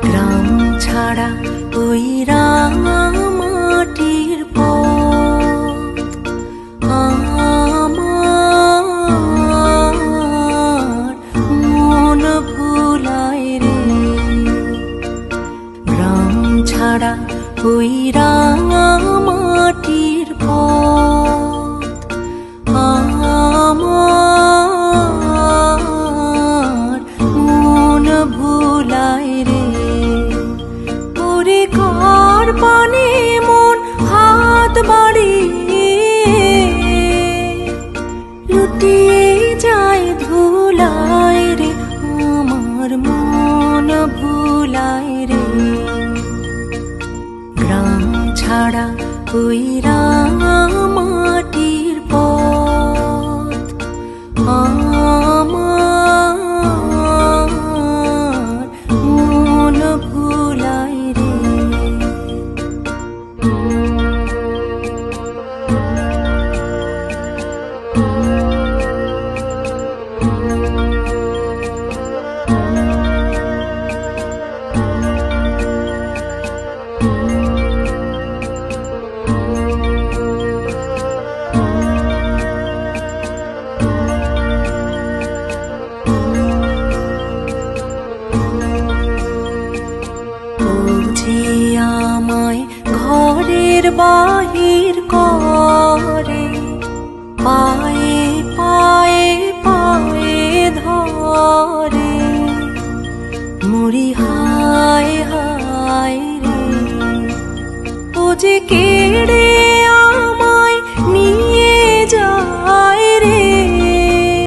গ্রাম ছাড়া ওই রাঙা মাটির পথ আমার মন ভুলায় রে। গ্রাম ছাড়া ওই রাঙা মাটির পথ আমার মন ভুলায় রে। ওরে কার পানে মন হাত বাড়িয়ে লুটিয়ে যায় ধুলায় রে। আমার মন ভুলায় রে। গ্রাম ছাড়া ওই রাঙা মাটির পথ আমার মন ভুলায় রে। আমায় ঘরের বাহির করে পায়ে পায়ে পায়ে ধরে। মরি হায় হায় রে, ও যে কেড়ে